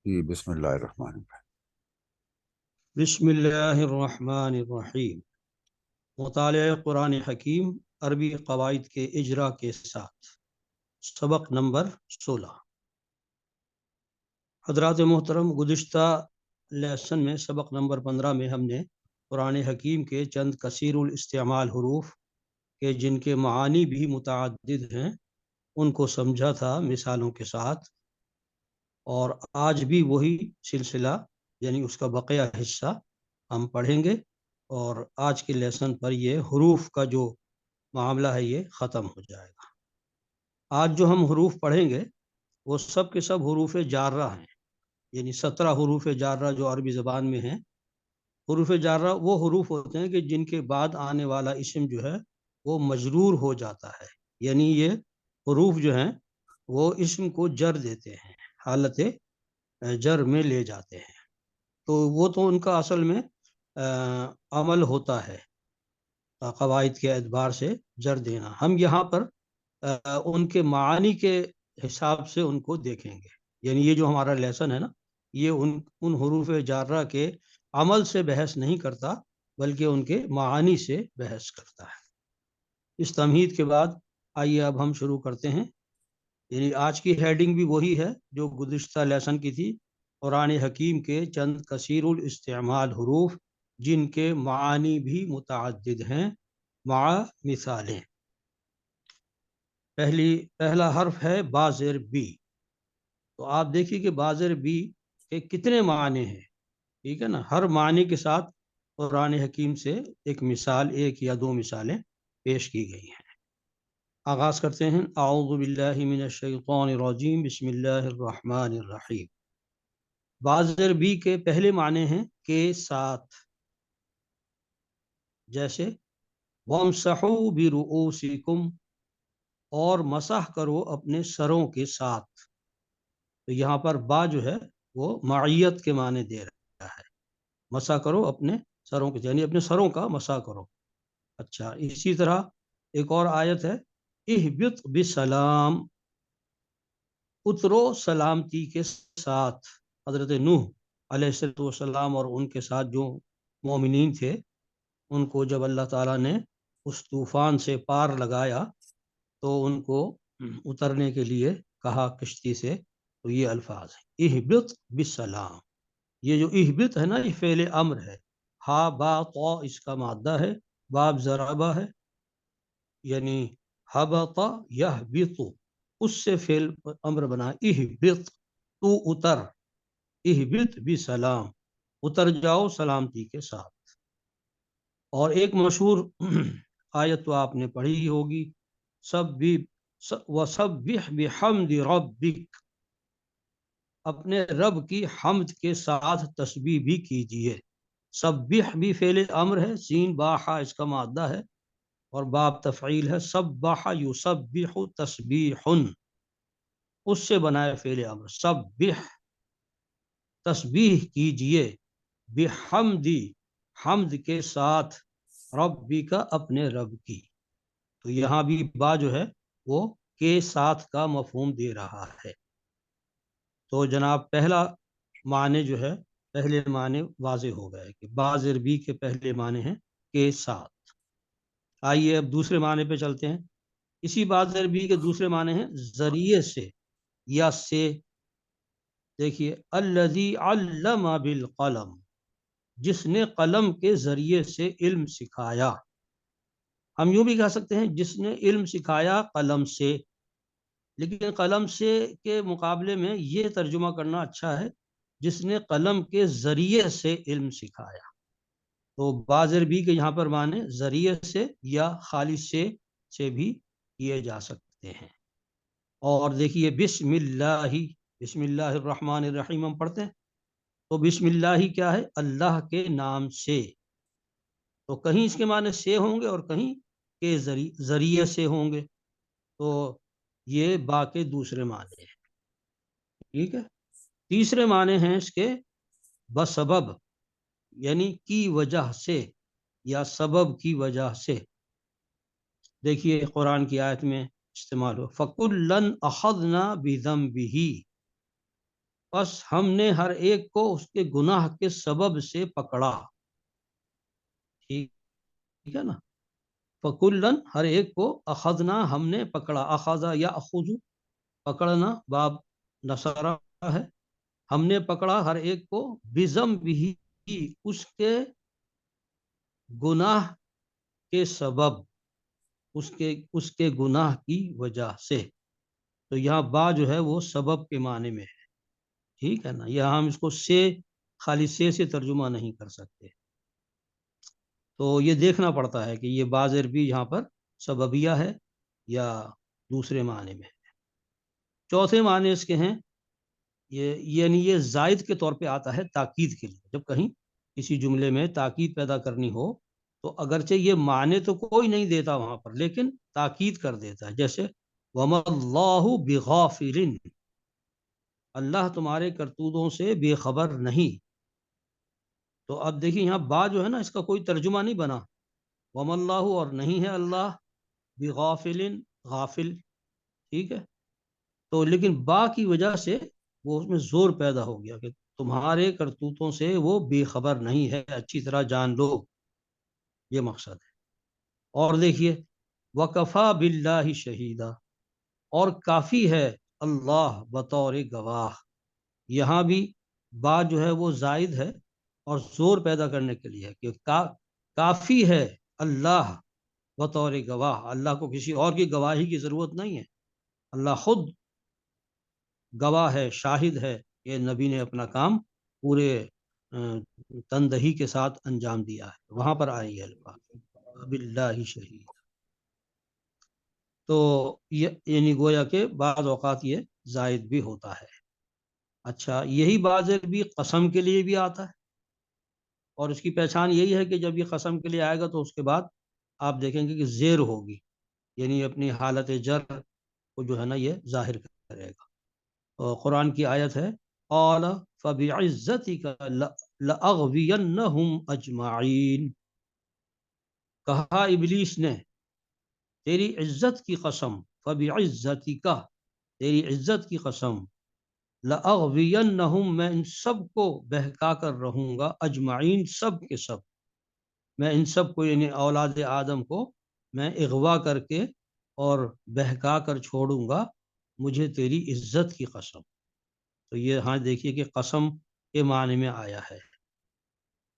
جی بسم اللہ الرحمن الرحیم۔ بسم اللہ الرحمن الرحیم۔ مطالعہ قرآن حکیم عربی قواعد کے اجرا کے ساتھ سبق نمبر 16۔ حضرات محترم، گزشتہ لیسن میں سبق نمبر 15 میں ہم نے قرآن حکیم کے چند کثیر الاستعمال حروف کے جن کے معانی بھی متعدد ہیں ان کو سمجھا تھا مثالوں کے ساتھ، اور آج بھی وہی سلسلہ یعنی اس کا بقیہ حصہ ہم پڑھیں گے، اور آج کے لیسن پر یہ حروف کا جو معاملہ ہے یہ ختم ہو جائے گا۔ آج جو ہم حروف پڑھیں گے وہ سب کے سب حروف جارہ ہیں، یعنی 17 حروف جارہ جو عربی زبان میں ہیں۔ حروف جارہ وہ حروف ہوتے ہیں کہ جن کے بعد آنے والا اسم جو ہے وہ مجرور ہو جاتا ہے، یعنی یہ حروف جو ہیں وہ اسم کو جر دیتے ہیں، حالت جر میں لے جاتے ہیں، تو وہ تو ان کا اصل میں عمل ہوتا ہے قواعد کے اعتبار سے جر دینا۔ ہم یہاں پر ان کے معانی کے حساب سے ان کو دیکھیں گے، یعنی یہ جو ہمارا لیسن ہے نا یہ ان حروف جارہ کے عمل سے بحث نہیں کرتا بلکہ ان کے معانی سے بحث کرتا ہے۔ اس تمہید کے بعد آئیے اب ہم شروع کرتے ہیں، یعنی آج کی ہیڈنگ بھی وہی ہے جو گزشتہ لیسن کی تھی، قرآن حکیم کے چند کثیر الاستعمال حروف جن کے معانی بھی متعدد ہیں مع مثالیں۔ پہلا حرف ہے با زیر بی، تو آپ دیکھیے کہ با زیر بی کے کتنے معنی ہیں، ٹھیک ہے نا۔ ہر معنی کے ساتھ قرآن حکیم سے ایک مثال، ایک یا دو مثالیں پیش کی گئی ہیں۔ آغاز کرتے ہیں، اعوذ باللہ من الشیطان الرجیم، بسم اللہ الرحمن الرحیم۔ با زیر بی کے پہلے معنی ہیں کے ساتھ، جیسے وَامْسَحُوا بِرُؤُوسِكُمْ، اور مسح کرو اپنے سروں کے ساتھ۔ تو یہاں پر با جو ہے وہ معیت کے معنی دے رہا ہے، مسح کرو اپنے سروں کے، یعنی اپنے سروں کا مسح کرو۔ اچھا، اسی طرح ایک اور آیت ہے، اہبط بسلام، اترو سلامتی کے ساتھ۔ حضرت نوح علیہ السلام اور ان کے ساتھ جو مومنین تھے ان کو جب اللہ تعالیٰ نے اس طوفان سے پار لگایا تو ان کو اترنے کے لیے کہا کشتی سے، تو یہ الفاظ ہیں اہبط بسلام۔ یہ جو اہبط ہے نا یہ فعل امر ہے، ہا با طا اس کا مادہ ہے، باب ضربہ ہے، یعنی حبط یحبط، اس سے فعل امر بنا اہبط، تو اتر، اہبط بسلام، اتر جاؤ سلامتی کے ساتھ۔ اور ایک مشہور آیت تو آپ نے پڑھی ہی ہوگی، وَسَبِّحْ بِحَمْدِ رَبِّكَ، اپنے رب کی حمد کے ساتھ تسبیح بھی کیجیے۔ سبح بھی فعل امر ہے، سین باحا اس کا مادہ ہے، اور باب تفعیل ہے، سبح یسبح تسبیح، اس سے بنائے فعل امر، سبح تسبیح کیجیے، بحمدی حمد کے ساتھ، ربی کا اپنے رب کی۔ تو یہاں بھی با جو ہے وہ کے ساتھ کا مفہوم دے رہا ہے۔ تو جناب پہلا معنی جو ہے، پہلے معنی واضح ہو گئے کہ با زیر بی کے پہلے معنی ہیں کے ساتھ۔ آئیے اب دوسرے معنی پہ چلتے ہیں۔ اسی با زیر بی کے دوسرے معنی ہیں ذریعے سے یا سے۔ دیکھیے، الذی علم بالقلم، جس نے قلم کے ذریعے سے علم سکھایا۔ ہم یوں بھی کہہ سکتے ہیں جس نے علم سکھایا قلم سے، لیکن قلم سے کے مقابلے میں یہ ترجمہ کرنا اچھا ہے، جس نے قلم کے ذریعے سے علم سکھایا۔ تو با زیر بی کے یہاں پر معنی ذریعے سے یا خالی سے بھی کیے جا سکتے ہیں۔ اور دیکھیے بسم اللہ الرحمن الرحیم ہم پڑھتے ہیں، تو بسم اللہ کیا ہے؟ اللہ کے نام سے۔ تو کہیں اس کے معنی سے ہوں گے اور کہیں کے ذریعے سے ہوں گے، تو یہ با کے دوسرے معنی ہیں، ٹھیک ہے۔ تیسرے معنی ہیں اس کے بسبب، یعنی کی وجہ سے یا سبب کی وجہ سے۔ دیکھیے قرآن کی آیت میں استعمال ہو، فَكُلًّا أَخَذْنَا بِذَنبِهِ، بس ہم نے ہر ایک کو اس کے گناہ کے سبب سے پکڑا. ٹھیک ہے نا. فکلن ہر ایک کو اخذنا ہم نے پکڑا. اخذا یا اخذ پکڑنا باب نصرہ ہے. ہم نے پکڑا ہر ایک کو بزم بھی اس کے گناہ کے سبب, اس کے گناہ کی وجہ سے. تو یہاں با جو ہے وہ سبب کے معنی میں ہے. ٹھیک ہے نا. یہاں ہم اس کو سے خالی سے ترجمہ نہیں کر سکتے. تو یہ دیکھنا پڑتا ہے کہ یہ باز عربی یہاں پر سببیہ ہے یا دوسرے معنی میں. چوتھے معنی اس کے ہیں یعنی یہ زائد کے طور پہ آتا ہے تاکید کے لیے. جب کہیں کسی جملے میں تاکید پیدا کرنی ہو تو اگرچہ یہ معنی تو کوئی نہیں دیتا وہاں پر, لیکن تاکید کر دیتا ہے. جیسے وَمَا اللَّهُ بِغَافِلٍ, اللہ تمہارے کرتوتوں سے بے خبر نہیں. تو اب دیکھیں یہاں با جو ہے نا اس کا کوئی ترجمہ نہیں بنا. وَمَا اللَّهُ اور نہیں ہے اللہ, بِغَافِلٍ غافل. ٹھیک ہے. تو لیکن با کی وجہ سے وہ اس میں زور پیدا ہو گیا کہ تمہارے کرتوتوں سے وہ بے خبر نہیں ہے, اچھی طرح جان لو. یہ مقصد ہے. اور دیکھیے وَكَفَى بِاللَّهِ شَهِيدًا, اور کافی ہے اللہ بطور گواہ. یہاں بھی با جو ہے وہ زائد ہے اور زور پیدا کرنے کے لیے کہ کافی ہے اللہ بطور گواہ. اللہ کو کسی اور کی گواہی کی ضرورت نہیں ہے. اللہ خود گواہ ہے, شاہد ہے کہ نبی نے اپنا کام پورے تندہی کے ساتھ انجام دیا ہے. وہاں پر آئی ہے الفاظ باللہ شہید. تو یعنی گویا کہ بعض اوقات یہ زائد بھی ہوتا ہے. اچھا, یہی بعض بھی قسم کے لیے بھی آتا ہے, اور اس کی پہچان یہی ہے کہ جب یہ قسم کے لیے آئے گا تو اس کے بعد آپ دیکھیں گے کہ زیر ہوگی, یعنی اپنی حالت جر کو جو ہے نا یہ ظاہر کرے گا. اور قرآن کی آیت ہے قال فبعزتک لأغوینہم اجمعین, کہا ابلیس نے تیری عزت کی قسم, فبعزتک تیری عزت کی قسم, لأغوینہم میں ان سب کو بہکا کر رہوں گا, اجمعین سب کے سب, میں ان سب کو یعنی اولاد آدم کو میں اغوا کر کے اور بہکا کر چھوڑوں گا, مجھے تیری عزت کی قسم. تو یہ ہاں دیکھیے کہ قسم کے معنی میں آیا ہے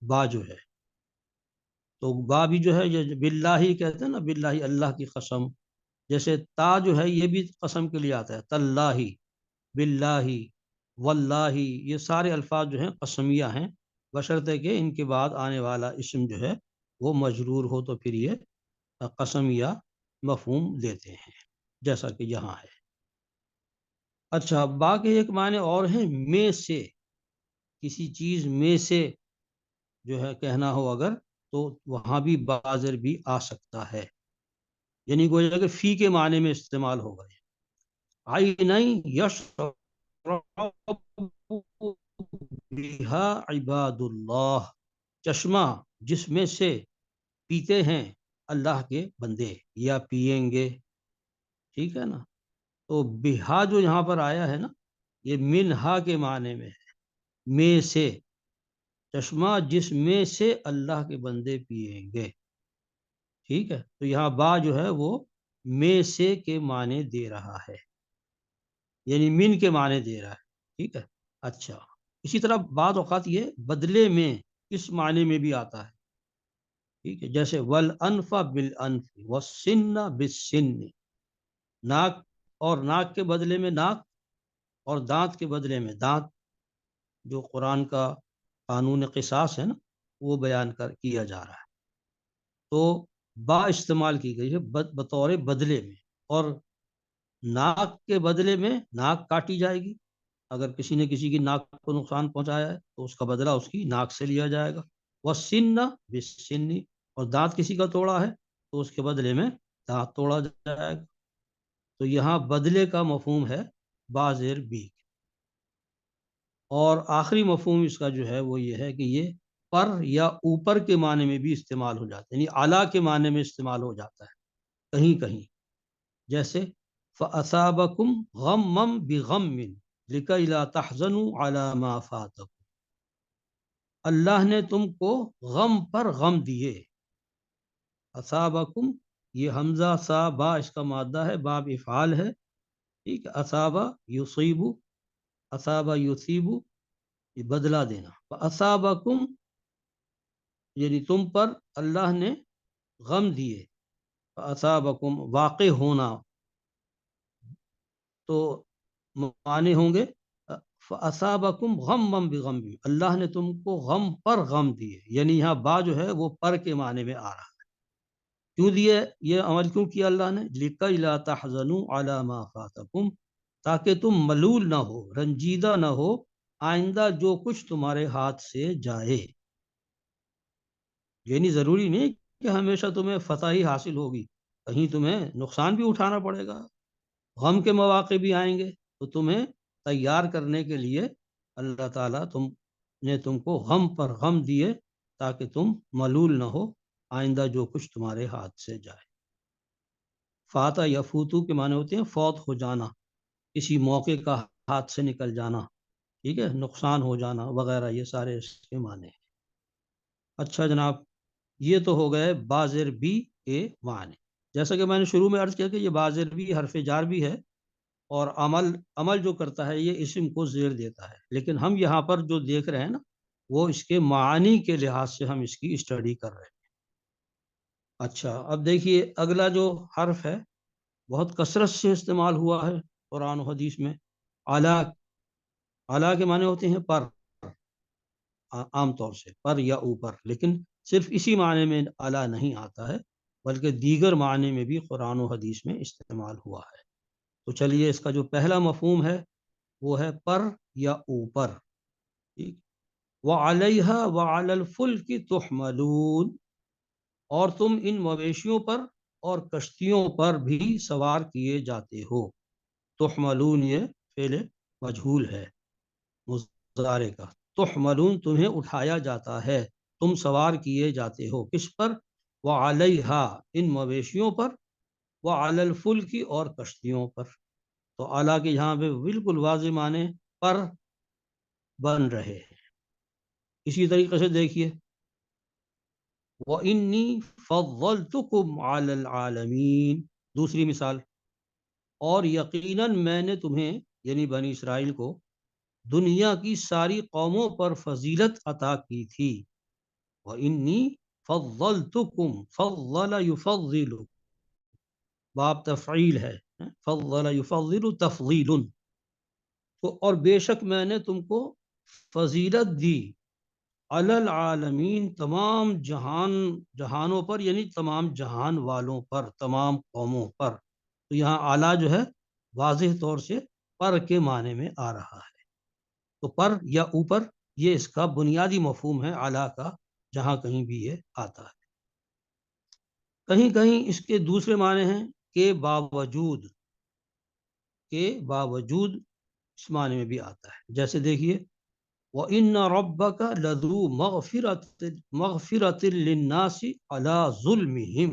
با جو ہے. تو با بھی جو ہے باللہ کہتے ہیں نا, باللہ اللہ کی قسم. جیسے تا جو ہے یہ بھی قسم کے لیے آتا ہے, تاللہ, باللہ, واللہ, یہ سارے الفاظ جو ہیں قسمیہ ہیں, بشرطے کہ ان کے بعد آنے والا اسم جو ہے وہ مجرور ہو تو پھر یہ قسمیہ مفہوم دیتے ہیں, جیسا کہ یہاں ہے. اچھا, باقی ایک معنی اور ہیں میں سے, کسی چیز میں سے جو ہے کہنا ہو اگر تو وہاں بھی بازر بھی آ سکتا ہے, یعنی گویا کہ فی کے معنی میں استعمال ہوگا. عینین یشرب بہا عباد اللہ, چشمہ جس میں سے پیتے ہیں اللہ کے بندے یا پیئیں گے. ٹھیک ہے نا. تو بہا جو یہاں پر آیا ہے نا یہ منہا کے معنی میں ہے, میں سے, چشمہ جس میں سے اللہ کے بندے پیئیں گے. ٹھیک ہے. تو یہاں با جو ہے وہ میں سے کے معنی دے رہا ہے, یعنی من کے معنی دے رہا ہے. ٹھیک ہے. اچھا, اسی طرح بعض اوقات یہ بدلے میں اس معنی میں بھی آتا ہے. ٹھیک ہے. جیسے والانف بالانف والسن بالسن, ناک اور ناک کے بدلے میں ناک, اور دانت کے بدلے میں دانت. جو قرآن کا قانون قصاص ہے نا وہ بیان کیا جا رہا ہے. تو با استعمال کی گئی ہے بطور بدلے میں, اور ناک کے بدلے میں ناک کاٹی جائے گی. اگر کسی نے کسی کی ناک کو نقصان پہنچایا ہے تو اس کا بدلہ اس کی ناک سے لیا جائے گا. والسن بالسن, اور دانت کسی کا توڑا ہے تو اس کے بدلے میں دانت توڑا جائے گا. تو یہاں بدلے کا مفہوم ہے با زیر بی. اور آخری مفہوم اس کا جو ہے وہ یہ ہے کہ یہ پر یا اوپر کے معنی میں بھی استعمال ہو جاتا ہے, یعنی اعلیٰ کے معنی میں استعمال ہو جاتا ہے کہیں کہیں. جیسے فَأَصَابَكُمْ غَمًّا بِغَمٍّ, لِكَيْ لَا تَحْزَنُوا عَلَى مَا فَاتَكُمْ، اللہ نے تم کو غم پر غم دیے. اصابکم، یہ حمزہ سا با اس کا مادہ ہے، باب افعال ہے. ٹھیک ہے، اصابہ یصیبو، اصابہ یصیبو، یہ بدلہ دینا. اصابکم یعنی تم پر اللہ نے غم دیے. اصابکم واقع ہونا، تو معنی ہوں گے فَأَصَابَكُمْ غَمًّا بِغَمٍّ، اللہ نے تم کو غم پر غم دیے. یعنی یہاں با جو ہے وہ پر کے معنی میں آ رہا ہے. کیوں دیے، یہ عمل کیوں کیا اللہ نے؟ لِكَيْ لَا تَحْزَنُوا عَلَى مَا فَاتَكُمْ، تاکہ تم ملول نہ ہو، رنجیدہ نہ ہو آئندہ جو کچھ تمہارے ہاتھ سے جائے. یعنی ضروری نہیں کہ ہمیشہ تمہیں فتح ہی حاصل ہوگی، کہیں تمہیں نقصان بھی اٹھانا پڑے گا، غم کے مواقع بھی آئیں گے. تو تمہیں تیار کرنے کے لیے اللہ تعالیٰ تم کو غم پر غم دیے تاکہ تم ملول نہ ہو آئندہ جو کچھ تمہارے ہاتھ سے جائے. فاتح یا فوتو کے معنی ہوتے ہیں فوت ہو جانا، کسی موقع کا ہاتھ سے نکل جانا، ٹھیک ہے، نقصان ہو جانا وغیرہ، یہ سارے اس کے معنی ہیں. اچھا جناب، یہ تو ہو گئے بازر بھی کے معنی. جیسا کہ میں نے شروع میں عرض کیا کہ یہ بازر بھی حرف جار بھی ہے، اور عمل جو کرتا ہے یہ اسم کو زیر دیتا ہے. لیکن ہم یہاں پر جو دیکھ رہے ہیں نا، وہ اس کے معانی کے لحاظ سے ہم اس کی اسٹڈی کر رہے ہیں. اچھا، اب دیکھیے اگلا جو حرف ہے بہت کثرت سے استعمال ہوا ہے قرآن و حدیث میں. اعلیٰ، اعلیٰ کے معنی ہوتے ہیں پر، عام طور سے پر یا اوپر، لیکن صرف اسی معنی میں اعلیٰ نہیں آتا ہے بلکہ دیگر معنی میں بھی قرآن و حدیث میں استعمال ہوا ہے. تو چلیے اس کا جو پہلا مفہوم ہے وہ ہے پر یا اوپر. ٹھیک، وَعَلَيْهَا وَعَلَى الْفُلْكِ تُحْمَلُونَ، اور تم ان مویشیوں پر اور کشتیوں پر بھی سوار کیے جاتے ہو. تحملون یہ فعل مجہول ہے مضارع کا. تحملون تمہیں اٹھایا جاتا ہے، تم سوار کیے جاتے ہو. کس پر؟ وَعَلَيْهَا ان مویشیوں پر، وَعَلَى الْفُلْكِ اور کشتیوں پر. تو اعلیٰ کے یہاں پہ بالکل واضح معنی پر بن رہے ہیں. اسی طریقے سے دیکھیے وَإِنِّي فَضَّلْتُكُمْ عَلَى الْعَالَمِينَ، دوسری مثال، اور یقیناً میں نے تمہیں یعنی بنی اسرائیل کو دنیا کی ساری قوموں پر فضیلت عطا کی تھی. وَإِنِّي فَضَّلْتُكُمْ، فَضَّلَ يُفَضِّلُ، باب تفعیل ہے، فضل یفضل تفضیل. تو اور بے شک میں نے تم کو فضیلت دی علی العالمین، تمام جہانوں پر، یعنی تمام جہان والوں پر، تمام قوموں پر. تو یہاں اعلیٰ جو ہے واضح طور سے پر کے معنی میں آ رہا ہے. تو پر یا اوپر یہ اس کا بنیادی مفہوم ہے اعلیٰ کا، جہاں کہیں بھی یہ آتا ہے. کہیں کہیں اس کے دوسرے معنی ہیں کہ باوجود، کے باوجود اس معنی میں بھی آتا ہے. جیسے دیکھیے وَإِنَّ رَبَّكَ لَذُو مَغْفِرَةٍ لِلنَّاسِ عَلَى ظُلْمِهِمْ،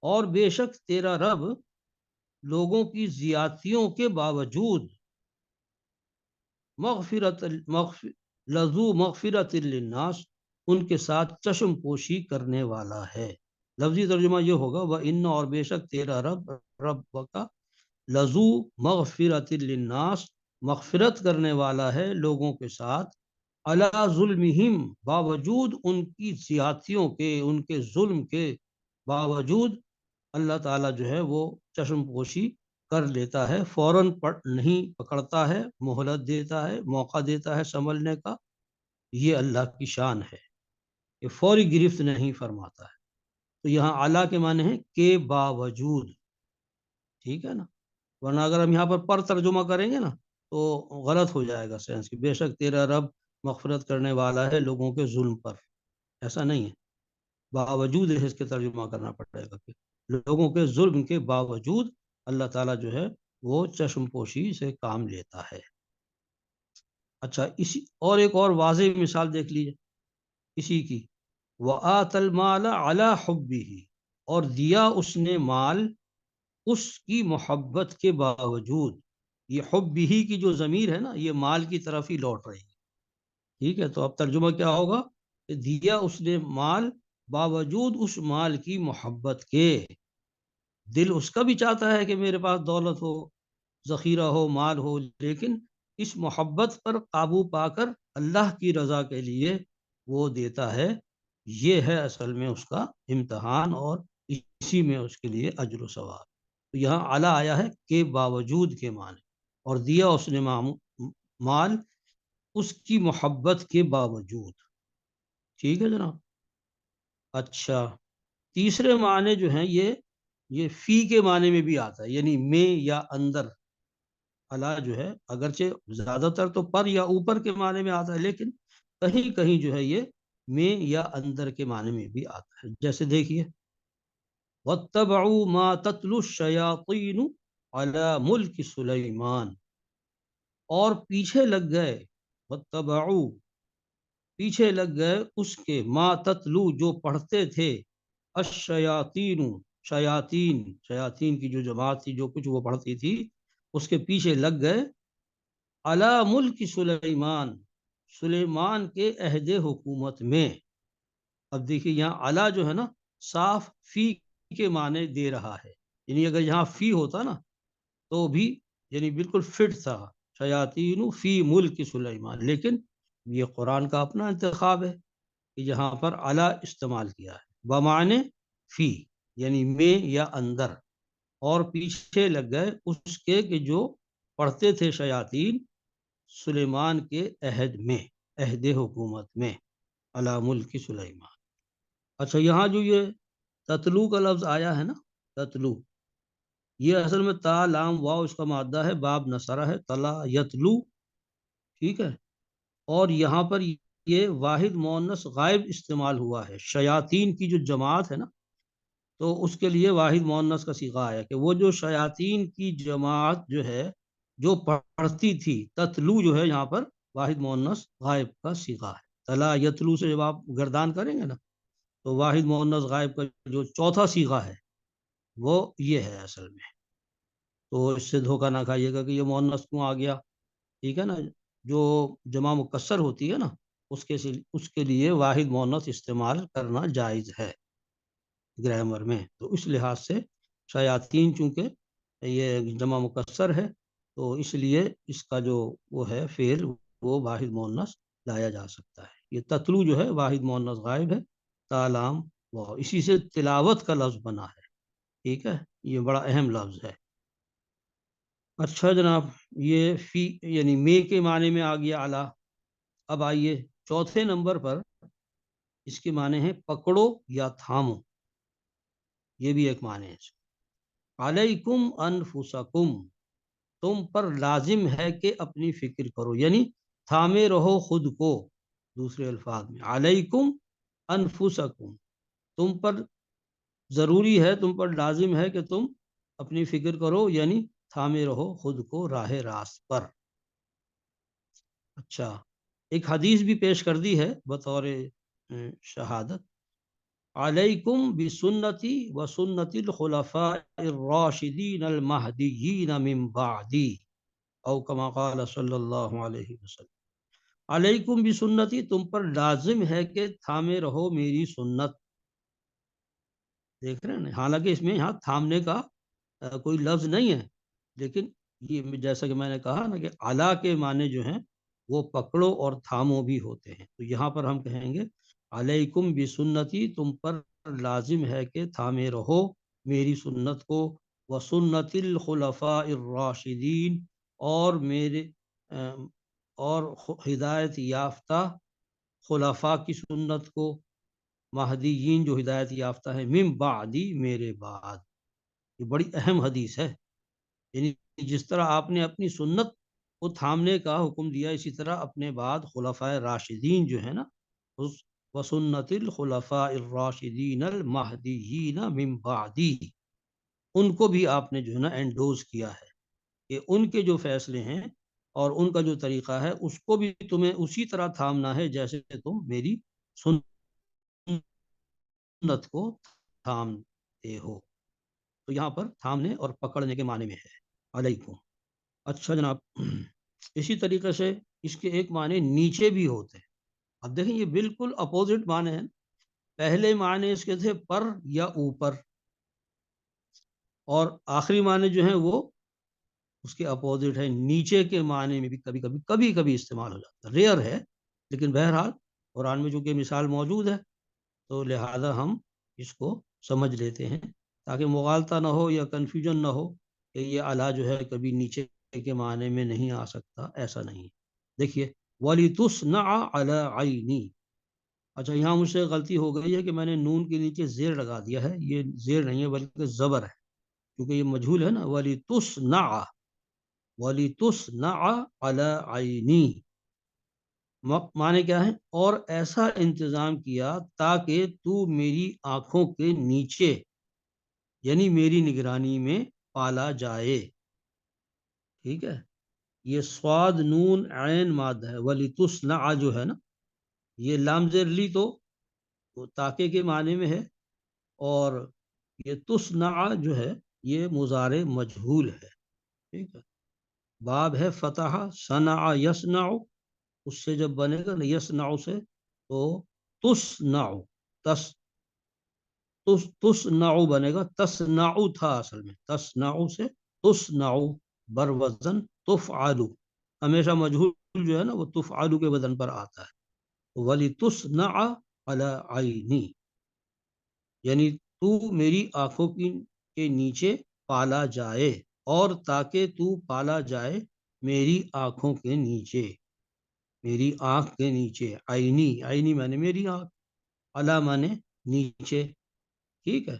اور بے شک تیرا رب لوگوں کی زیادتیوں کے باوجود لَذُو مَغْفِرَةٍ لِلنَّاسِ ان کے ساتھ چشم پوشی کرنے والا ہے. لفظی ترجمہ یہ ہوگا وَإِنَّ اور بے شک تیرا رب کا لَذُو مَغْفِرَةٍ لِلنَّاسِ مغفرت کرنے والا ہے لوگوں کے ساتھ، علی ظلمہم باوجود ان کی زیادتیوں کے، ان کے ظلم کے باوجود اللہ تعالیٰ جو ہے وہ چشم پوشی کر لیتا ہے، فوراً نہیں پکڑتا ہے، مہلت دیتا ہے، موقع دیتا ہے سنبھلنے کا. یہ اللہ کی شان ہے کہ فوری گرفت نہیں فرماتا ہے. تو یہاں اعلیٰ کے معنی ہے کہ باوجود، ٹھیک ہے نا، ورنہ اگر ہم یہاں پر ترجمہ کریں گے نا تو غلط ہو جائے گا سینس کی. بے شک تیرا رب مغفرت کرنے والا ہے لوگوں کے ظلم پر، ایسا نہیں ہے، باوجود اس کے ترجمہ کرنا پڑے گا کہ لوگوں کے ظلم کے باوجود اللہ تعالیٰ جو ہے وہ چشم پوشی سے کام لیتا ہے. اچھا، اسی اور ایک اور واضح مثال دیکھ لیجیے اسی کی. وَآتَ الْمَالَ عَلَى حُبِّهِ، اور دیا اس نے مال اس کی محبت کے باوجود، یہ حب ہی کی جو ضمیر ہے نا یہ مال کی طرف ہی لوٹ رہی ہے. ٹھیک ہے, تو اب ترجمہ کیا ہوگا کہ دیا اس نے مال باوجود اس مال کی محبت کے. دل اس کا بھی چاہتا ہے کہ میرے پاس دولت ہو, ذخیرہ ہو, مال ہو, لیکن اس محبت پر قابو پا کر اللہ کی رضا کے لیے وہ دیتا ہے. یہ ہے اصل میں اس کا امتحان, اور اسی میں اس کے لیے اجر و ثواب. تو یہاں اعلیٰ آیا ہے کہ باوجود کے معنی, اور دیا اس نے مال اس کی محبت کے باوجود. ٹھیک ہے جناب. اچھا, تیسرے معنی جو ہیں یہ فی کے معنی میں بھی آتا ہے, یعنی میں یا اندر. الا جو ہے اگرچہ زیادہ تر تو پر یا اوپر کے معنی میں آتا ہے, لیکن کہیں کہیں جو ہے یہ میں یا اندر کے معنی میں بھی آتا ہے. جیسے دیکھیے, وَاتَّبَعُوا مَا تَتْلُو الشَّيَاطِينُ عَلَى مُلْكِ سُلَيْمَانَ, اور پیچھے لگ گئے, وَاتَّبَعُوا پیچھے لگ گئے اس کے, ما تتلو جو پڑھتے تھے, الشیاطین شیاطین کی جو جماعت تھی جو کچھ وہ پڑھتی تھی اس کے پیچھے لگ گئے, علی ملک سلیمان سلیمان کے عہد حکومت میں. اب دیکھیے یہاں علی جو ہے نا صاف فی کے معنی دے رہا ہے, یعنی اگر یہاں فی ہوتا نا تو بھی یعنی بالکل فٹ تھا, شیاطین فی ملک سلیمان, لیکن یہ قرآن کا اپنا انتخاب ہے کہ یہاں پر علی استعمال کیا ہے بمعنی فی, یعنی میں یا اندر, اور پیچھے لگ گئے اس کے کہ جو پڑھتے تھے شیاطین سلیمان کے عہد میں, عہد حکومت میں, علی ملک سلیمان. اچھا, یہاں جو یہ تتلو کا لفظ آیا ہے نا, تتلو, یہ اصل میں تا لام واو اس کا مادہ ہے, باب نصرہ ہے, تلا یتلو. ٹھیک ہے, اور یہاں پر یہ واحد مؤنث غائب استعمال ہوا ہے. شیاطین کی جو جماعت ہے نا تو اس کے لیے واحد مؤنث کا صیغہ آیا کہ وہ جو شیاطین کی جماعت جو ہے جو پڑھتی تھی, تتلو جو ہے یہاں پر واحد مؤنث غائب کا صیغہ ہے. تلا یتلو سے جب آپ گردان کریں گے نا تو واحد مؤنث غائب کا جو چوتھا صیغہ ہے وہ یہ ہے اصل میں. تو اس سے دھوکہ نہ کھائیے گا کہ یہ مؤنث کیوں آ گیا. ٹھیک ہے نا, جو جمع مکسر ہوتی ہے نا اس کے لیے واحد مؤنث استعمال کرنا جائز ہے گرامر میں. تو اس لحاظ سے شیاطین چونکہ یہ جمع مکسر ہے تو اس لیے اس کا جو وہ ہے فعل وہ واحد مؤنث لایا جا سکتا ہے. یہ تتلو جو ہے واحد مؤنث غائب ہے, تالام وہ اسی سے تلاوت کا لفظ بنا ہے. ٹھیک ہے, یہ بڑا اہم لفظ ہے. اچھا جناب, یہ فی یعنی میں کے معنی میں آ گیا اعلیٰ. اب آئیے چوتھے نمبر پر, اس کے معنی ہے پکڑو یا تھامو. یہ بھی ایک معنی ہے. علیکم انفسکم, تم پر لازم ہے کہ اپنی فکر کرو, یعنی تھامے رہو خود کو. دوسرے الفاظ میں علیکم انفسکم, تم پر ضروری ہے, تم پر لازم ہے کہ تم اپنی فکر کرو, یعنی تھامے رہو خود کو راہ راست پر. اچھا, ایک حدیث بھی پیش کر دی ہے بطور شہادت. علیکم بسنتی و سنت الخلفاء الراشدین المہدیین من بعدی, او کما قال صلی اللہ علیہ وسلم. علیکم بسنتی, تم پر لازم ہے کہ تھامے رہو میری سنت. دیکھ رہے ہیں, حالانکہ اس میں یہاں تھامنے کا کوئی لفظ نہیں ہے, لیکن یہ جیسا کہ میں نے کہا نا کہ علا کے معنی جو ہیں وہ پکڑو اور تھامو بھی ہوتے ہیں. تو یہاں پر ہم کہیں گے علیکم بسنتی, تم پر لازم ہے کہ تھامے رہو میری سنت کو, وسنت الخلفاء الراشدین, اور میرے اور ہدایت یافتہ خلفاء کی سنت کو, مہدیین جو ہدایت یافتہ ہے, من بعدی میرے بعد. یہ بڑی اہم حدیث ہے, یعنی جس طرح آپ نے اپنی سنت کو تھامنے کا حکم دیا, اسی طرح اپنے بعد خلفاء راشدین جو ہے نا, اس وسنت الخلفاء الراشدین المہدیین من بعدی, ان کو بھی آپ نے جو ہے نا انڈوز کیا ہے کہ ان کے جو فیصلے ہیں اور ان کا جو طریقہ ہے اس کو بھی تمہیں اسی طرح تھامنا ہے جیسے تم میری سنت کو تھامتے ہو. تو یہاں پر تھامنے اور پکڑنے کے معنی میں ہے علیکم. اچھا جناب، اسی طریقے سے اس کے ایک معنی نیچے بھی ہوتے ہیں. اب دیکھیں یہ بالکل اپوزٹ معنی ہیں. پہلے معنی اس کے تھے پر یا اوپر، اور آخری معنی جو ہیں وہ اس کے اپوزٹ ہے، نیچے کے معنی میں بھی کبھی کبھی استعمال ہو جاتا ہے، ریئر ہے لیکن بہرحال قرآن میں چونکہ مثال موجود ہے تو لہذا ہم اس کو سمجھ لیتے ہیں تاکہ مغالطہ نہ ہو یا کنفیوژن نہ ہو کہ یہ اعلیٰ جو ہے کبھی نیچے کے معنی میں نہیں آ سکتا، ایسا نہیں. دیکھیے وَلِتُصْنَعَ عَلَىٰ عَيْنِي. اچھا یہاں مجھ سے غلطی ہو گئی ہے کہ میں نے نون کے نیچے زیر لگا دیا ہے، یہ زیر نہیں ہے بلکہ زبر ہے، کیونکہ یہ مجہول ہے نا. وَلِتُصْنَعَ، وَلِتُصْنَعَ عَلَىٰ عَيْنِي، معنی کیا ہے؟ اور ایسا انتظام کیا تاکہ تو میری آنکھوں کے نیچے یعنی میری نگرانی میں پالا جائے. ٹھیک ہے، یہ صاد نون عین مادہ ہے. وَلِتُصْنَعَ جو ہے نا، یہ لام زیر لی تو تاکہ کے معنی میں ہے، اور یہ تصنع جو ہے یہ مضارع مجہول ہے. ٹھیک ہے، باب ہے فتح صنع یصنع، اس سے جب بنے گا نا یصنع سے تو تصنع، تس تصنع بنے گا، تصنع تھا اصل میں، تصنع سے تصنع بر وزن تفعل، ہمیشہ مجہول جو ہے نا وہ تفعل کے وزن پر آتا ہے. وَلِتُصْنَعَ عَلَىٰ عَيْنِي یعنی تو میری آنکھوں کے نیچے پالا جائے، اور تاکہ تو پالا جائے میری آنکھوں کے نیچے، میری آنکھ کے نیچے. عینی، عینی مانے میری آنکھ، علا مانے نیچے. ٹھیک ہے،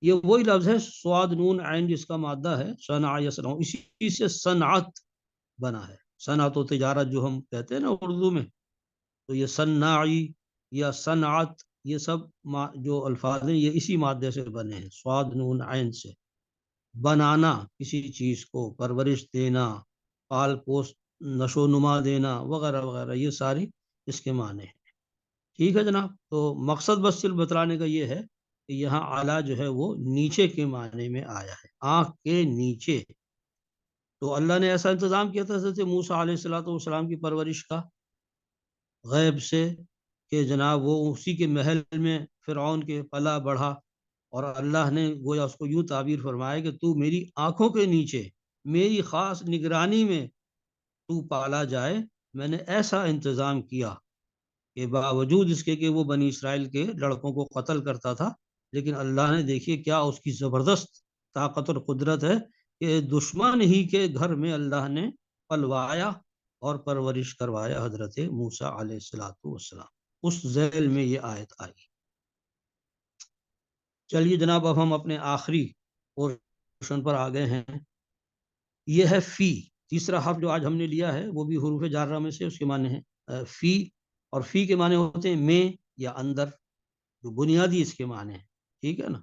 یہ وہی لفظ ہے سواد نون عین جس کا مادہ ہے صنع یصنع، اسی سے صنعت بنا ہے. صنعت و تجارت جو ہم کہتے ہیں نا اردو میں، تو یہ صناعی یا صنعت یہ سب جو الفاظ ہیں یہ اسی مادے سے بنے ہیں، سواد نون عین سے. بنانا کسی چیز کو، پرورش دینا، پال پوس، نشو نما دینا وغیرہ وغیرہ، یہ ساری اس کے معنی ہیں. ٹھیک ہے جناب، تو مقصد بس صرف بتلانے کا یہ ہے کہ یہاں اعلیٰ جو ہے وہ نیچے کے معنی میں آیا ہے، آنکھ کے نیچے. تو اللہ نے ایسا انتظام کیا تھا حضرت موسیٰ علیہ السلام کی پرورش کا غیب سے، کہ جناب وہ اسی کے محل میں فرعون کے پلا بڑھا، اور اللہ نے گویا اس کو یوں تعبیر فرمایا کہ تو میری آنکھوں کے نیچے میری خاص نگرانی میں تو پالا جائے. میں نے ایسا انتظام کیا کہ باوجود اس کے کہ وہ بنی اسرائیل کے لڑکوں کو قتل کرتا تھا، لیکن اللہ نے دیکھیے کیا اس کی زبردست طاقت اور قدرت ہے کہ دشمن ہی کے گھر میں اللہ نے پلوایا اور پرورش کروایا حضرت موسیٰ علیہ السلام. اس ذیل میں یہ آیت آئی. چلیے جناب، اب ہم اپنے آخری پورشن پر آ گئے ہیں. یہ ہے فی، تیسرا حرف جو آج ہم نے لیا ہے وہ بھی حروف جارہ میں سے، اس کے معنی ہے فی، اور فی کے معنی ہوتے ہیں میں یا اندر، جو بنیادی اس کے معنی ہیں. ٹھیک ہے نا،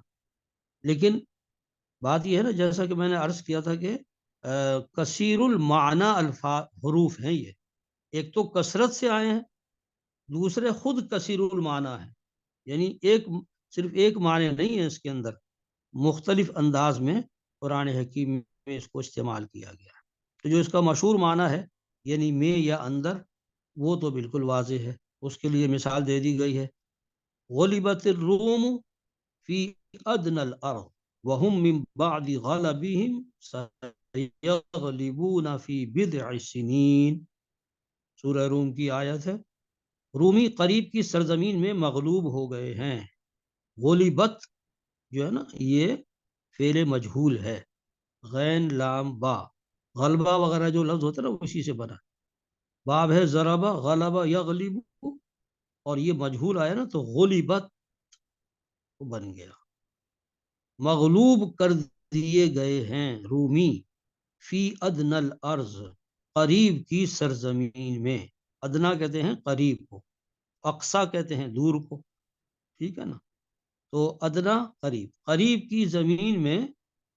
لیکن بات یہ ہے نا جیسا کہ میں نے عرض کیا تھا کہ کثیر المعنی الفاظ حروف ہیں یہ، ایک تو کثرت سے آئے ہیں، دوسرے خود کثیر المعنی ہیں، یعنی صرف ایک معنی نہیں ہے اس کے اندر، مختلف انداز میں قرآن حکیم میں اس کو استعمال کیا گیا ہے. تو جو اس کا مشہور معنی ہے یعنی میں یا اندر، وہ تو بالکل واضح ہے، اس کے لیے مثال دے دی گئی ہے. غلبت الروم فی ادنى الارض وهم من بعد غلبهم سيغلبون في بضع سنين، سورہ روم کی آیت ہے. رومی قریب کی سرزمین میں مغلوب ہو گئے ہیں. غلبت جو ہے نا یہ فعل مجہول ہے، غین لام با، غلبہ وغیرہ جو لفظ ہوتا ہے نا اسی سے بنا. باب ہے ضربہ غلبہ یغلب، اور یہ مجہول آیا نا تو غلبت بن گیا. مغلوب کر دیے گئے ہیں رومی، فی ادنى الارض قریب کی سرزمین میں. ادنا کہتے ہیں قریب کو، اقصا کہتے ہیں دور کو. ٹھیک ہے نا، تو ادنا قریب، قریب کی زمین میں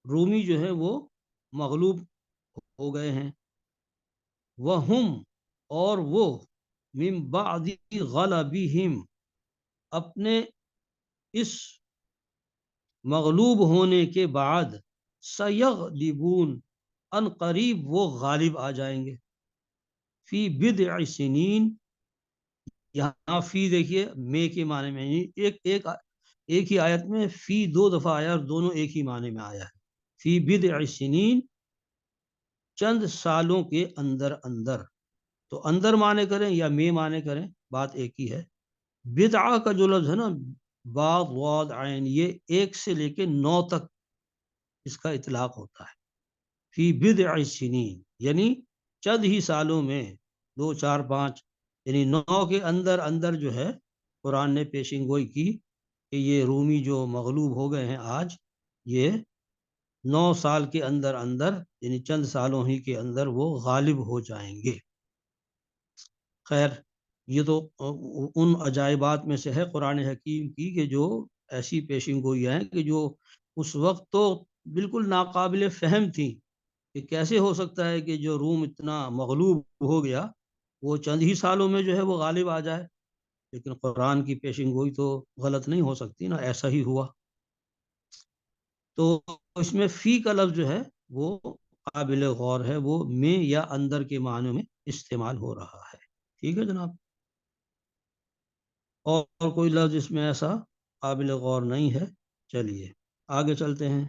رومی جو ہے وہ مغلوب ہو گئے ہیں. وہم، اور وہ، من بعد غلبہم، اپنے اس مغلوب ہونے کے بعد، سیغلبون، ان قریب وہ غالب آ جائیں گے. فی بضع سنین، یہاں فی دیکھیے میں کے معنی میں نہیں، ایک ہی آیت میں فی دو دفعہ آیا اور دونوں ایک ہی معنی میں آیا ہے. فی بضع سنین، چند سالوں کے اندر اندر. تو اندر معنی کریں یا میں معنی کریں، بات ایک ہی ہے. بدعہ کا جو لفظ ہے نا، با ضاد عین، یہ 1 سے لے کے 9 تک اس کا اطلاق ہوتا ہے. فی بضع سنین یعنی چند ہی سالوں میں، 2 4 5 یعنی 9 کے اندر اندر جو ہے قرآن نے پیشین گوئی کی کہ یہ رومی جو مغلوب ہو گئے ہیں آج، یہ 9 سال کے اندر اندر یعنی چند سالوں ہی کے اندر وہ غالب ہو جائیں گے. خیر، یہ تو ان عجائبات میں سے ہے قرآن حکیم کی کہ جو ایسی پیشین گوئیاں ہیں کہ جو اس وقت تو بالکل ناقابل فہم تھی کہ کیسے ہو سکتا ہے کہ جو روم اتنا مغلوب ہو گیا وہ چند ہی سالوں میں جو ہے وہ غالب آ جائے. لیکن قرآن کی پیشین گوئی تو غلط نہیں ہو سکتی نا، ایسا ہی ہوا. تو اس میں فی کا لفظ جو ہے وہ قابل غور ہے، وہ میں یا اندر کے معنی میں استعمال ہو رہا ہے. ٹھیک ہے جناب. اور کوئی لفظ اس میں ایسا قابل غور نہیں ہے. چلیے آگے چلتے ہیں.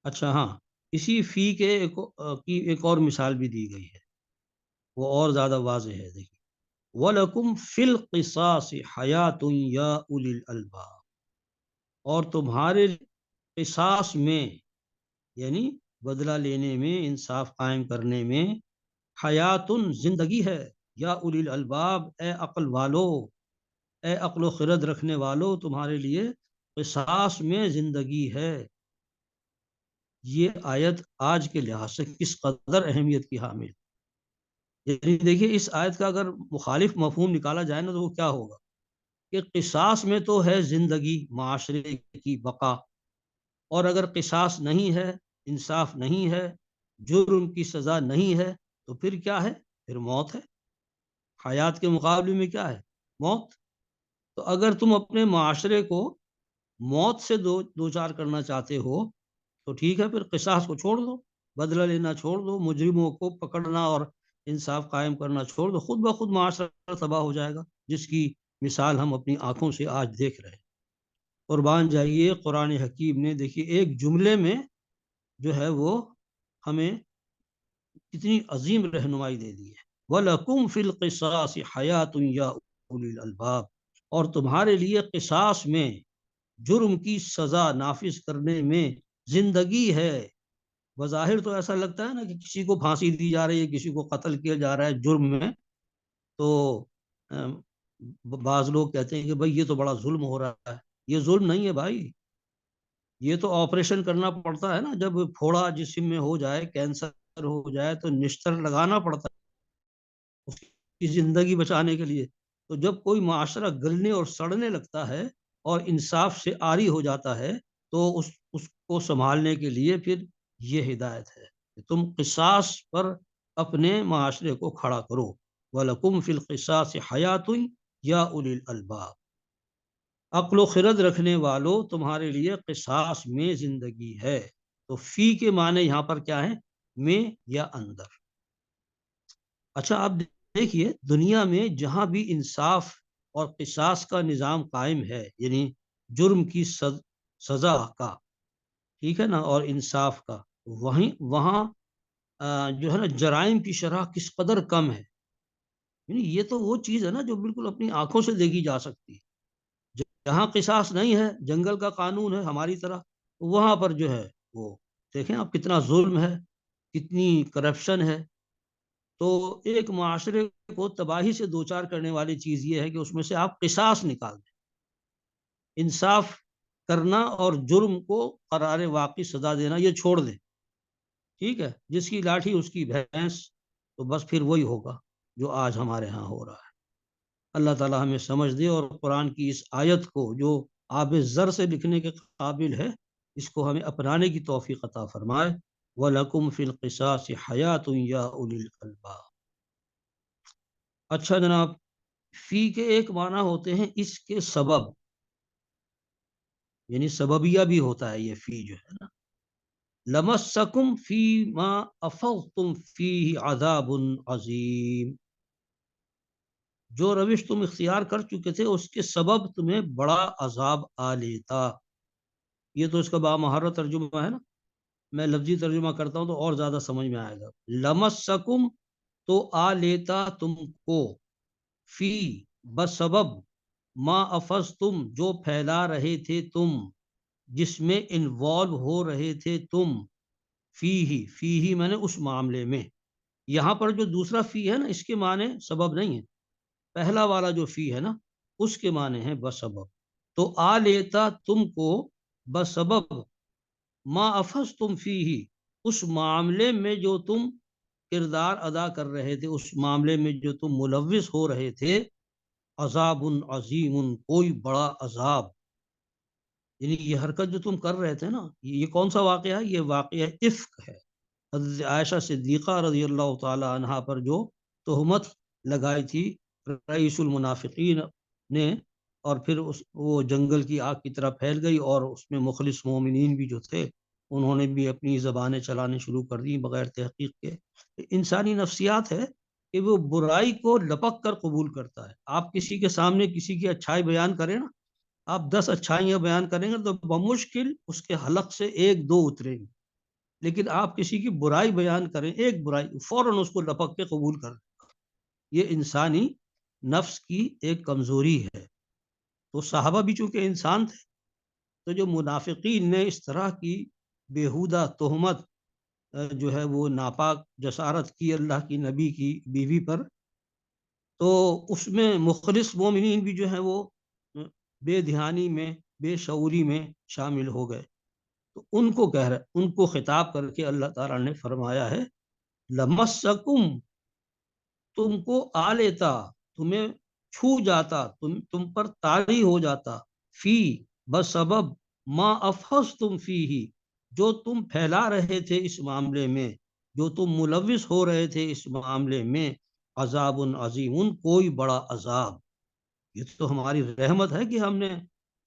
اچھا ہاں، اسی فی کے کی ایک اور مثال بھی دی گئی ہے، وہ اور زیادہ واضح ہے. دیکھیے وَلَكُمْ فِي الْقِصَاصِ حَيَاةٌ يَا أُولِي الْأَلْبَابِ، اور تمہارے قصاص میں یعنی بدلہ لینے میں، انصاف قائم کرنے میں، حیاتن زندگی ہے، یا اولی الالباب اے عقل والو، اے عقل و خرد رکھنے والو، تمہارے لیے قصاص میں زندگی ہے. یہ آیت آج کے لحاظ سے کس قدر اہمیت کی حامل. یعنی دیکھیے اس آیت کا اگر مخالف مفہوم نکالا جائے نا تو وہ کیا ہوگا کہ قصاص میں تو ہے زندگی، معاشرے کی بقا، اور اگر قصاص نہیں ہے، انصاف نہیں ہے، جرم کی سزا نہیں ہے، تو پھر کیا ہے؟ پھر موت ہے. حیات کے مقابلے میں کیا ہے؟ موت. تو اگر تم اپنے معاشرے کو موت سے دو چار کرنا چاہتے ہو تو ٹھیک ہے، پھر قصاص کو چھوڑ دو، بدلہ لینا چھوڑ دو، مجرموں کو پکڑنا اور انصاف قائم کرنا چھوڑ دو، خود بخود معاشرہ تباہ ہو جائے گا، جس کی مثال ہم اپنی آنکھوں سے آج دیکھ رہے ہیں. قربان جائیے قرآن حکیم نے دیکھیے ایک جملے میں جو ہے وہ ہمیں کتنی عظیم رہنمائی دے دی ہے. وَلَكُمْ فِي الْقِصَاصِ حَيَاةٌ يَا أُولِي الْأَلْبَابِ، اور تمہارے لیے قصاص میں، جرم کی سزا نافذ کرنے میں زندگی ہے. بظاہر تو ایسا لگتا ہے نا کہ کسی کو پھانسی دی جا رہی ہے، کسی کو قتل کیا جا رہا ہے جرم میں، تو بعض لوگ کہتے ہیں کہ بھائی یہ تو بڑا ظلم ہو رہا ہے. یہ ظلم نہیں ہے بھائی، یہ تو آپریشن کرنا پڑتا ہے نا. جب پھوڑا جسم میں ہو جائے، کینسر ہو جائے، تو نشتر لگانا پڑتا ہے اس کی زندگی بچانے کے لیے. تو جب کوئی معاشرہ گلنے اور سڑنے لگتا ہے اور انصاف سے عاری ہو جاتا ہے تو اس کو سنبھالنے کے لیے پھر یہ ہدایت ہے کہ تم قصاص پر اپنے معاشرے کو کھڑا کرو. وَلَكُمْ فِي الْقِصَاصِ حَيَاةٌ يَا أُولِي الْأَلْبَابِ، عقل و خرد رکھنے والو، تمہارے لیے قصاص میں زندگی ہے. تو فی کے معنی یہاں پر کیا ہے؟ میں یا اندر. اچھا آپ دیکھیے دنیا میں جہاں بھی انصاف اور قصاص کا نظام قائم ہے، یعنی جرم کی سزا کا، ٹھیک ہے نا، اور انصاف کا، وہاں جو ہے نا جرائم کی شرح کس قدر کم ہے. یعنی یہ تو وہ چیز ہے نا جو بالکل اپنی آنکھوں سے دیکھی جا سکتی ہے. جہاں قصاص نہیں ہے، جنگل کا قانون ہے ہماری طرح، وہاں پر جو ہے وہ دیکھیں آپ کتنا ظلم ہے، کتنی کرپشن ہے. تو ایک معاشرے کو تباہی سے دوچار کرنے والی چیز یہ ہے کہ اس میں سے آپ قصاص نکال دیں، انصاف کرنا اور جرم کو قرار واقعی سزا دینا یہ چھوڑ دیں. ٹھیک ہے، جس کی لاٹھی اس کی بھینس. تو بس پھر وہی ہوگا جو آج ہمارے ہاں ہو رہا ہے. اللہ تعالیٰ ہمیں سمجھ دے اور قرآن کی اس آیت کو جو آب زر سے لکھنے کے قابل ہے، اس کو ہمیں اپنانے کی توفیق عطا فرمائے. وَلَكُمْ فِي الْقِصَاصِ حَيَاةٌ يَا أُولِي الْأَلْبَابِ. اچھا جناب، فی کے ایک معنی ہوتے ہیں اس کے سبب، یعنی سببیہ بھی ہوتا ہے یہ فی جو ہے نا. لمسکم فیما افضتم فیہ عذاب عظیم، جو روش تم اختیار کر چکے تھے اس کے سبب تمہیں بڑا عذاب آ لیتا۔ یہ تو اس کا بامہارت ترجمہ ہے نا، میں لفظی ترجمہ کرتا ہوں تو اور زیادہ سمجھ میں آئے گا۔ لمسکم تو آ لیتا تم کو، فی بسبب، ما افضتم جو پھیلا رہے تھے تم، جس میں انوالو ہو رہے تھے تم، فی ہی میں نے اس معاملے میں۔ یہاں پر جو دوسرا فی ہے نا، اس کے معنی سبب نہیں ہے، پہلا والا جو فی ہے نا اس کے معنی ہے بسبب۔ تو آ لیتا تم کو بسبب ما افضتم فیہ، اس معاملے میں جو تم کردار ادا کر رہے تھے، اس معاملے میں جو تم ملوث ہو رہے تھے، عذاب عظیم، کوئی بڑا عذاب، یعنی یہ حرکت جو تم کر رہے تھے نا، یہ کون سا واقعہ ہے؟ یہ واقعہ افک ہے، حضرت عائشہ صدیقہ رضی اللہ تعالی عنہا پر جو تہمت لگائی تھی رئیس المنافقین نے، اور پھر وہ جنگل کی آگ کی طرح پھیل گئی، اور اس میں مخلص مومنین بھی جو تھے انہوں نے بھی اپنی زبانیں چلانے شروع کر دی بغیر تحقیق کے۔ انسانی نفسیات ہے کہ وہ برائی کو لپک کر قبول کرتا ہے۔ آپ کسی کے سامنے کسی کی اچھائی بیان کریں نا، آپ 10 اچھائیاں بیان کریں گے تو بمشکل اس کے حلق سے 1-2 اتریں گے، لیکن آپ کسی کی برائی بیان کریں، ایک برائی، فوراً اس کو لپک کے قبول کریں۔ یہ انسانی نفس کی ایک کمزوری ہے۔ تو صحابہ بھی چونکہ انسان تھے، تو جو منافقین نے اس طرح کی بیہودہ تہمت جو ہے وہ ناپاک جسارت کی اللہ کی نبی کی بیوی پر، تو اس میں مخلص مومنین بھی جو ہے وہ بے دھیانی میں، بے شعوری میں شامل ہو گئے۔ تو ان کو کہہ رہے، ان کو خطاب کر کے اللہ تعالیٰ نے فرمایا ہے لمسکم، تم کو آ لیتا، تمہیں چھو جاتا، تم پر طاری ہو جاتا، فی بسبب ما افحصتم فیہ، جو تم پھیلا رہے تھے اس معاملے میں، جو تم ملوث ہو رہے تھے اس معاملے میں، عذاب عظیم، کوئی بڑا عذاب۔ یہ تو ہماری رحمت ہے کہ ہم نے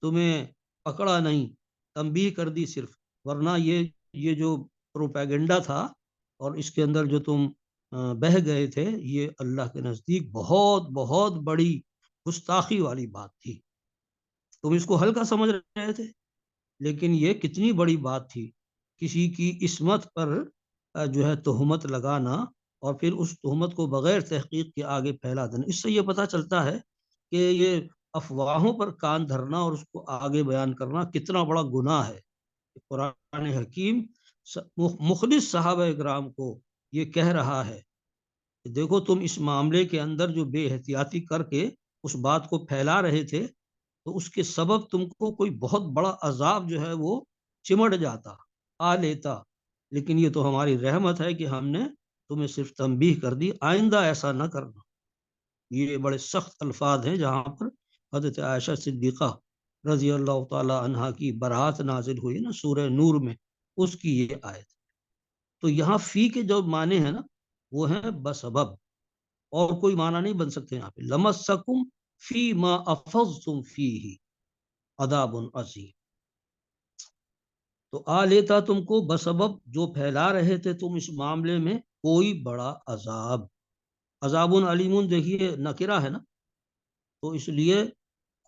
تمہیں پکڑا نہیں، تنبیہ کر دی صرف، ورنہ یہ جو پروپیگنڈا تھا اور اس کے اندر جو تم بہہ گئے تھے، یہ اللہ کے نزدیک بہت بہت بڑی گستاخی والی بات تھی۔ تم اس کو ہلکا سمجھ رہے تھے، لیکن یہ کتنی بڑی بات تھی، کسی کی عصمت پر جو ہے تہمت لگانا، اور پھر اس تہمت کو بغیر تحقیق کے آگے پھیلا دینا۔ اس سے یہ پتہ چلتا ہے کہ یہ افواہوں پر کان دھرنا اور اس کو آگے بیان کرنا کتنا بڑا گناہ ہے۔ قرآن حکیم مخلص صحابہ اکرام کو یہ کہہ رہا ہے کہ دیکھو تم اس معاملے کے اندر جو بے احتیاطی کر کے اس بات کو پھیلا رہے تھے، تو اس کے سبب تم کو کوئی بہت بڑا عذاب جو ہے وہ چمٹ جاتا، آ لیتا، لیکن یہ تو ہماری رحمت ہے کہ ہم نے تمہیں صرف تنبیہ کر دی، آئندہ ایسا نہ کرنا۔ یہ بڑے سخت الفاظ ہیں جہاں پر حضرت عائشہ صدیقہ رضی اللہ تعالی عنہا کی برات نازل ہوئی نا سورہ نور میں، اس کی یہ آیت۔ تو یہاں فی کے جو معنی ہیں نا وہ ہیں بسبب، اور کوئی معنی نہیں بن سکتے یہاں پہ۔ لمسکم فی ما افضتم فیہ عذاب عظیم، تو آ لیتا تم کو بسبب جو پھیلا رہے تھے تم اس معاملے میں کوئی بڑا عذاب۔ عذاب علیم دیکھیے نکرہ ہے نا، تو اس لیے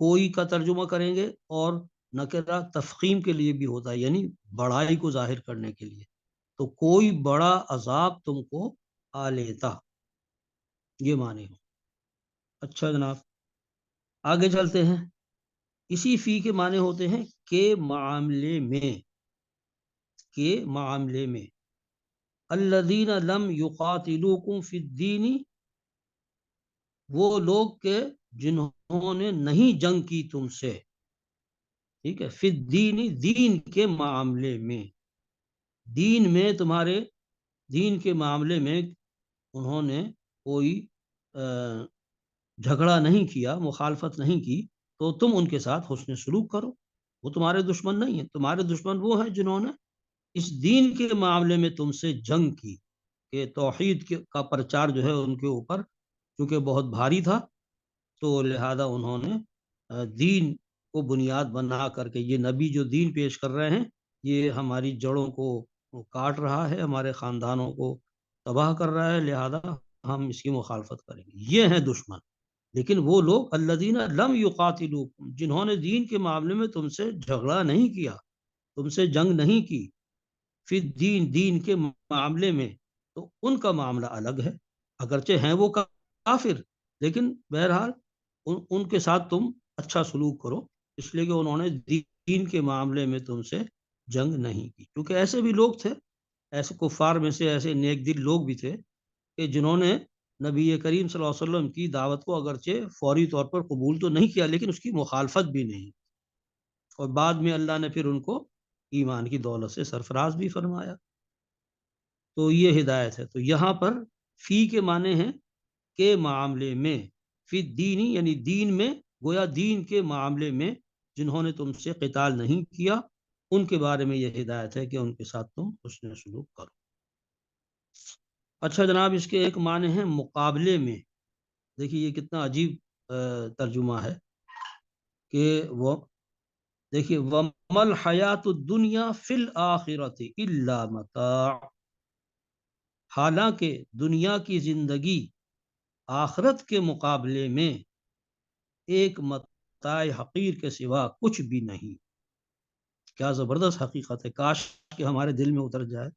کوئی کا ترجمہ کریں گے، اور نکرہ تفخیم کے لیے بھی ہوتا ہے، یعنی بڑائی کو ظاہر کرنے کے لیے۔ تو کوئی بڑا عذاب تم کو آ لیتا، یہ معنی ہو۔ اچھا جناب، آگے چلتے ہیں۔ اسی فی کے معنی ہوتے ہیں کے معاملے میں، کے معاملے میں، الذین لم یقاتلوکم فی الدین، وہ لوگ کے جنہوں نے نہیں جنگ کی تم سے، ٹھیک ہے، فی الدین، دین کے معاملے میں، دین میں تمہارے دین کے معاملے میں انہوں نے کوئی جھگڑا نہیں کیا، مخالفت نہیں کی، تو تم ان کے ساتھ حسن سلوک کرو۔ وہ تمہارے دشمن نہیں ہیں، تمہارے دشمن وہ ہیں جنہوں نے اس دین کے معاملے میں تم سے جنگ کی، کہ توحید کا پرچار جو ہے ان کے اوپر چونکہ بہت بھاری تھا، تو لہذا انہوں نے دین کو بنیاد بنا کر کے، یہ نبی جو دین پیش کر رہے ہیں یہ ہماری جڑوں کو وہ کاٹ رہا ہے، ہمارے خاندانوں کو تباہ کر رہا ہے، لہذا ہم اس کی مخالفت کریں گے. یہ ہیں دشمن. لیکن وہ لوگ الذین لم یقاتلوکم، جنہوں نے دین کے معاملے میں تم سے جھگڑا نہیں کیا، تم سے جنگ نہیں کی، پھر دین کے معاملے میں، تو ان کا معاملہ الگ ہے. اگرچہ ہیں وہ کافر، لیکن بہرحال ان کے ساتھ تم اچھا سلوک کرو، اس لیے کہ انہوں نے دین کے معاملے میں تم سے جنگ نہیں کی. کیونکہ ایسے بھی لوگ تھے، ایسے کفار میں سے ایسے نیک دل لوگ بھی تھے کہ جنہوں نے نبی کریم صلی اللہ علیہ وسلم کی دعوت کو اگرچہ فوری طور پر قبول تو نہیں کیا، لیکن اس کی مخالفت بھی نہیں، اور بعد میں اللہ نے پھر ان کو ایمان کی دولت سے سرفراز بھی فرمایا. تو یہ ہدایت ہے. تو یہاں پر فی کے معنی ہیں کے معاملے میں، فی دینی یعنی دین میں، گویا دین کے معاملے میں جنہوں نے تم سے قتال نہیں کیا، ان کے بارے میں یہ ہدایت ہے کہ ان کے ساتھ تم حسن سلوک کرو. اچھا جناب، اس کے ایک معنی ہیں مقابلے میں. دیکھیے یہ کتنا عجیب ترجمہ ہے کہ وہ دیکھیے وَمَا الْحَيَاةُ الدُّنْيَا فِي الْآخِرَةِ إِلَّا مَتَاعٌ، حالانکہ دنیا کی زندگی آخرت کے مقابلے میں ایک متاع حقیر کے سوا کچھ بھی نہیں. کیا زبردست حقیقت ہے، کاش کہ ہمارے دل میں اتر جائے.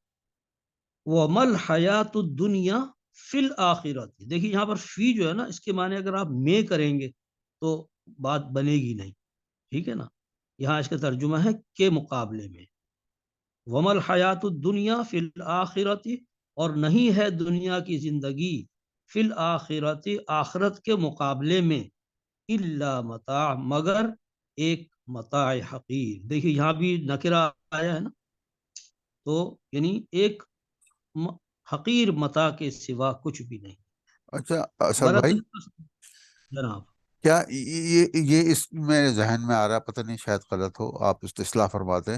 وَمَا الْحَيَاةُ الدُّنْيَا فِي الْآخِرَةِ، دیکھیے یہاں پر فی جو ہے نا، اس کے معنی اگر آپ میں کریں گے تو بات بنے گی نہیں، ٹھیک ہے نا. یہاں اس کا ترجمہ ہے کے مقابلے میں. وَمَا الْحَيَاةُ الدُّنْيَا فِي الْآخِرَةِ، اور نہیں ہے دنیا کی زندگی فی الآخرت، آخرت کے مقابلے میں، الا متاع، مگر ایک متاع حقیر. دیکھیے یہاں بھی نکرہ آیا ہے نا، تو یعنی ایک حقیر متاع کے سوا کچھ بھی نہیں. اچھا اسد غرض بھائی، جناب. کیا یہ اس میں ذہن میں آ رہا ہے، پتہ نہیں شاید غلط ہو، آپ اس اصلاح فرما دیں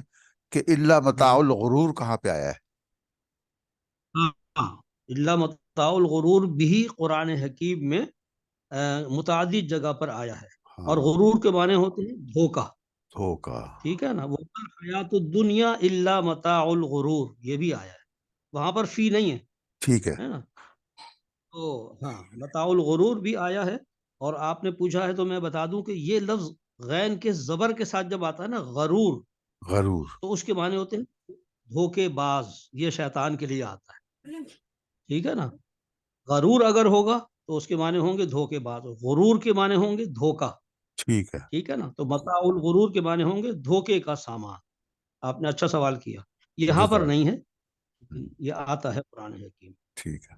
کہ الا متاع الغرور کہاں پہ آیا ہے؟ ہاں، الا متاع الغرور بھی قرآن حکیم میں متعدد جگہ پر آیا ہے. اور ہاں، غرور کے معنی ہوتے ہیں دھوکہ، دھوکہ. ٹھیک ہے نا. وہ حیات الدنیا الا متاع الغرور، یہ بھی آیا ہے، وہاں پر فی نہیں ٹھیک ہے. ہے نا. تو ہاں، متاع الغرور بھی آیا ہے. اور آپ نے پوچھا ہے تو میں بتا دوں کہ یہ لفظ غین کے زبر کے ساتھ جب آتا ہے نا، غرور، غرور. تو اس کے معنی ہوتے ہیں دھوکے باز. یہ شیطان کے لیے آتا ہے، ٹھیک ہے نا. غرور اگر ہوگا تو اس کے معنی ہوں گے دھوکے باز، غرور کے معنی ہوں گے دھوکا، ٹھیک ہے. ٹھیک ہے نا. تو متاع الغرور کے معنی ہوں گے دھوکے کا سامان. آپ نے اچھا سوال کیا. یہاں پر جزاک. نہیں ہے، یہ آتا ہے قرآن حکیم. ٹھیک ہے.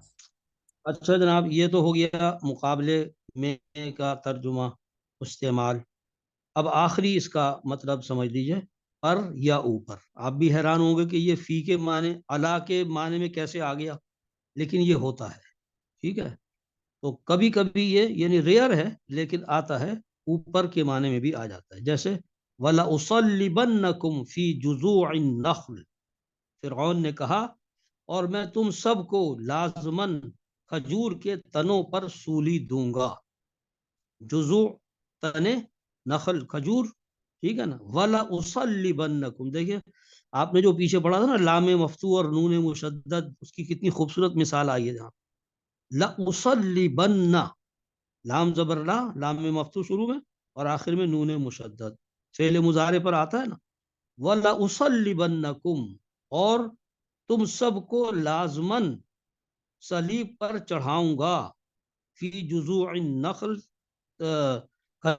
اچھا جناب، یہ تو ہو گیا مقابلے میں کا ترجمہ، استعمال. اب آخری اس کا مطلب سمجھ لیجئے، پر یا اوپر. آپ بھی حیران ہوں گے کہ یہ فی کے معنی علا کے معنی میں کیسے آ گیا، لیکن یہ ہوتا ہے، ٹھیک ہے. تو کبھی کبھی یہ یعنی ریئر ہے، لیکن آتا ہے، اوپر کے معنی میں بھی آ جاتا ہے. جیسے وَلَأُصَلِّبَنَّكُمْ فِي جُذُوعِ النَّخْلِ، فرعون نے کہا اور میں تم سب کو لازماً کھجور کے تنوں پر سولی دوں گا. جذوع تنے، نخل کھجور، ٹھیک ہے نا. وَلَأُصَلِّبَنَّكُمْ، دیکھیں آپ نے جو پیچھے پڑھا تھا نا، لام مفتوح اور نون مشدد، اس کی کتنی خوبصورت مثال آئی ہے. جہاں لَأُصَلِّبَنَّ، لام زبر لا، لام مفتوح شروع میں اور آخر میں نون مشدد، فعل مضارع پر آتا ہے نا. وَلَأُصَلِّبَنَّكُمْ، اور تم سب کو لازماً صلیب پر چڑھاؤں گا، فی جذوع النخل،